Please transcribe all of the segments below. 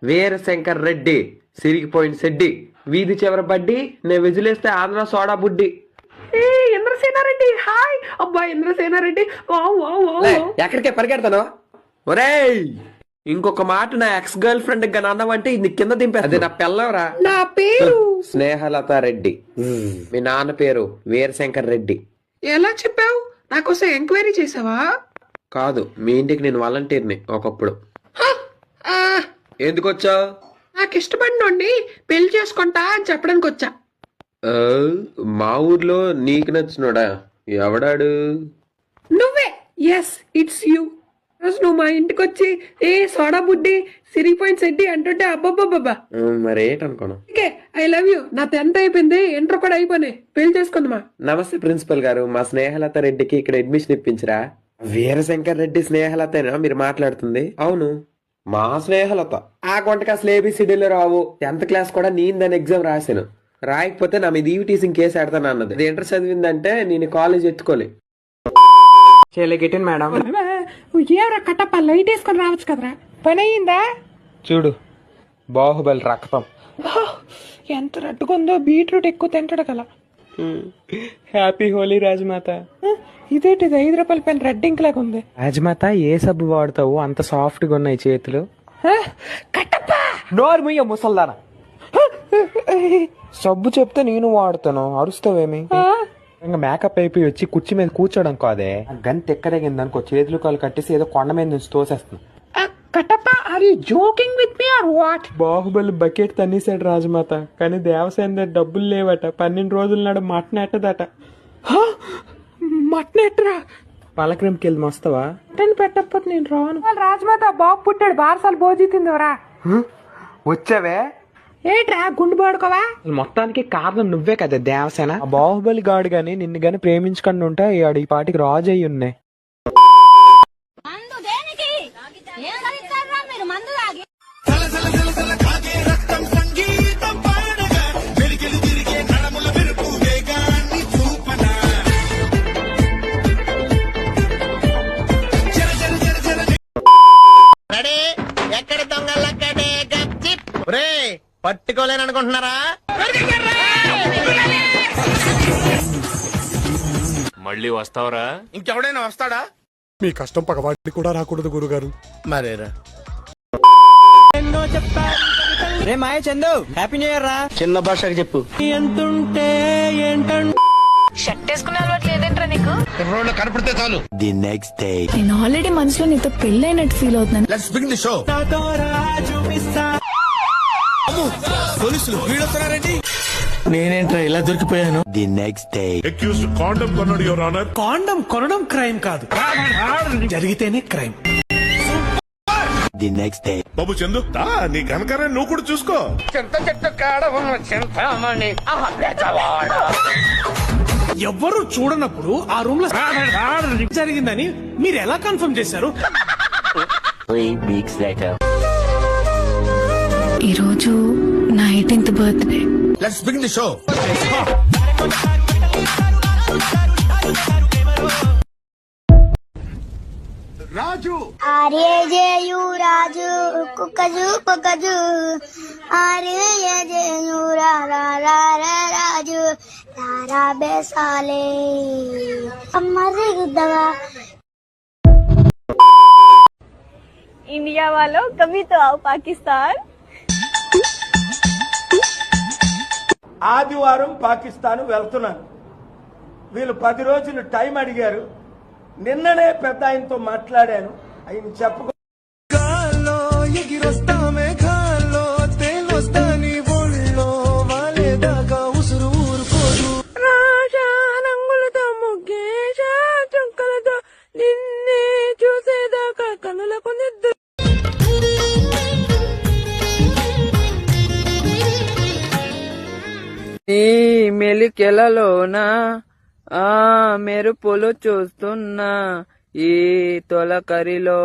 వీరశంకర్ రెడ్డి సిరిగిపోయిన సెడ్డి వీధి చివర బడ్డి నేను విజిలేస్తే ఆంధ్ర సోడా బుడ్డి. ఇంద్రసేనారెడ్డి హాయ్ అబ్బా ఇంద్రసేనారెడ్డి ఎక్కడికే పరిగెడతాను? ఒరేయ్ ఇంకొక మాట నా ఎక్స్ గర్ల్ ఫ్రెండ్ అన్నావంటే ఇది కింద దింపే. అది నా పిల్లవరా. నా పేరు స్నేహలత రెడ్డి. మీ నాన్న పేరు వీరశంకర్ రెడ్డి. ఎలా చెప్పావు? నాకోసం ఎంక్వైరీ చేసావా? కాదు, మీ ఇంటికి నేను వాలంటీర్ని ఒకప్పుడు. ఎందుకు వచ్చావు? నాకు ఇష్టపడినోడిని పెళ్లి చేసుకుంటా అని చెప్పడానికి వచ్చా. మా ఊర్లో నీకు నచ్చినోడా? ఎవడాడు? నువ్వే. Yes it's you. రోజు నువ్వు మా ఇంటికి వచ్చి ఏ సోడా బుడ్డి సిరిగిపోయిన సెడ్డి అంటుంటే అబ్బబ్బబ్బా మరేటనుకోను. I love you. నా 10th అయిపోయింది, ఇంటర్ కూడా అయిపోయినాయి, పెళ్లి చేసుకుందామా? నమస్తే ప్రిన్సిపల్ గారు, మా స్నేహలత రెడ్డికి ఇక్కడ అడ్మిషన్ ఇప్పించరా? వీరశంకర్ రెడ్డి స్నేహలతేనా మీరు మాట్లాడుతుంది? అవును, మా స్నేహలత. ఆ కొంటకి అసలు ఏబిసిడీలు రావు. 10th క్లాస్ కూడా నేను ఎగ్జామ్ రాశాను. రాయకపోతే నా మీద ఈవి టీసింగ్ కేసు పెడతాను అన్నది. ఇది ఇంటర్ చదివిందంటే నేను కాలేజ్ ఎత్తుకోలే. మేడం ఏరా కట్టప్ప లైట్ వేసుకొని రావచ్చు కదరా. పని అయ్యిందా? చూడు, బాహుబలి రక్తం ఎంత రట్టుకుందో. బీట్రూట్ ఎక్కువ తింటాడు కదా. హ్యాపీ హోలీ రాజమాత. ఇదేంటిది 5 రూపాయల పెన్ రెడ్ ఇంక్ లాగా ఉంది. రాజమాత ఏ సబ్బు వాడతావు? అంత సాఫ్ట్ గా ఉన్నాయి చేతులు. కట్టప్ప నోరు ముయ్య ముసల్దానా. సబ్బు చెప్తే నేను వాడుతాను, అరుస్తావేమి? ఇంకా మేకప్ అయిపోయి వచ్చి కుర్చీ మీద కూర్చోడం కాదే. గంత ఎక్కదగింది అనుకో, చేతులు కాలు కట్టేసి ఏదో కొండ మీద నుంచి తోసేస్తుంది. Kattappa are you joking with me or what? Baahubali bucket తన్నేశాడు రాజమాత, కానీ దేవసేన దగ్గర డబ్బులు లేవట. 12 రోజుల నాడు మటన్ ఎట్టదట. మటన్ ఎట్టరా? పలకరింపుకి వెళ్ళి వస్తావా? మటన్ పెట్టకపోతే నేను రాను. రాజమాత బాబు పుట్టాడు, బారసాలు భోజీ తిందివరా. వచ్చావే ఏట్రా గుండు పడుకోవా? మొత్తానికి కారణం నువ్వే కదా దేవసేన. బాహుబలి గాడు గాని నిన్ను గాని ప్రేమించుకుండా ఉంటే ఈ పాటికి రాజు అయ్యి ఉన్నాయి. ఎక్కడ దొంగలక్కడే పట్టుకోలేననుకుంటున్నారా? మళ్ళీ వస్తావరా? ఇంకెవడైనా వస్తాడా? మీ కష్టం పగవాడికి కూడా రాకూడదు గురుగారు. మరేరా రే మాయ చందు, హ్యాపీ న్యూ ఇయర్ రా. చిన్న భాషకి చెప్పు. ఎంతుంటే షర్ట్ వేసుకునే అలవాటు లేదంట్రా నీకు? రోడ్లో కనపడితే చాలు. ది నెక్స్ట్ డే నేను ఆల్రెడీ మనసులో నీతో పెళ్ళైనట్టు ఫీల్ అవుతున్నాను. Let's begin the show. పోలీసులు వీడొస్తున్నారండి. నేనేంట్రా ఇలా దొరికిపోయాను? ది నెక్స్ట్ డే అక్యూజ్డ్ కాండం కొన్నాడు యువర్ ఆనర్. కాండం కొనడం క్రైమ్ కాదు, జరిగితేనే క్రైమ్. ది నెక్స్ట్ డే బాబు చందు, నీ కనకరే నువ్వు కూడా చూసుకో. చింత చెట్టు కాడ ఉన్న చింతామణి ఎవ్వరు చూడనప్పుడు ఆ రూమ్ లో జరిగిందని మీరు ఎలా కన్ఫర్మ్ చేశారు? 3 weeks later ఈరోజు నా 18th birthday. Let's begin the show. Raju ఆర్యజేయు రాజు కుక్కజు కుక్కజు ఆర్యజేయు రాజు రారా బేసాలే అమ్మది గుద్దగా. ఇండియా వాలో కभी तो आओ పాకిస్తాన్. ఆదివారం పాకిస్తాన్ వెళ్తున్నాను. వీళ్ళు 10 రోజులు టైం అడిగారు. నిన్ననే పెద్ద ఆయనతో మాట్లాడాను. ఆయన చెప్పుకో నిన్నే చూసేదాకా కనులకు నిద్ర. ఈ మెలికెలలోనా ఆ మెరుపులు చూస్తున్నా, ఈ తొలకరిలో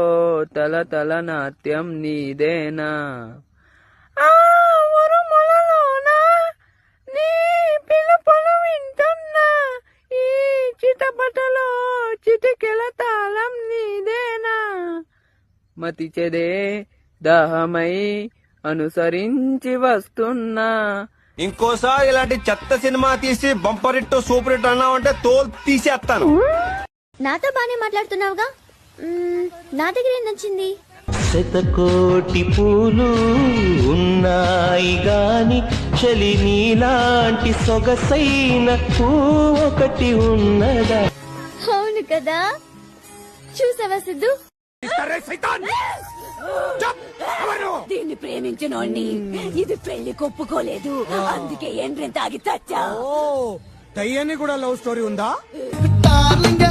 తల తల నాట్యం నీదేనా. ఆ ఉరుములలోన నీ పిలుపులు వింటున్నా, ఈ చిటపటలో చిటికెల తాళం నీదేనా. మతి చెదే దాహమై అనుసరించి వస్తున్నా. ఇంకోసారి ఇలాంటి చెత్త సినిమా తీసి బంపర్ హిట్ సూపర్ హిట్ అన్నావంటే తోలు తీసేస్తాను. నాతో బానే మాట్లాడుతున్నావుగా, నా దగ్గర ఏం నచ్చింది? శతకోటి పూలు ఉన్నాయి గాని చలి నీలాంటి సొగసైన పూ ఒకటి ఉన్నదా? అవును కదా, చూసావా సిద్ధు? దీన్ని ప్రేమించినోడిని ఇది పెళ్లి కొప్పుకోలేదు, అందుకే ఎండ్రెం తాగి చచ్చా. దయ్యాన్ని కూడా లవ్ స్టోరీ ఉందా? డార్లింగ్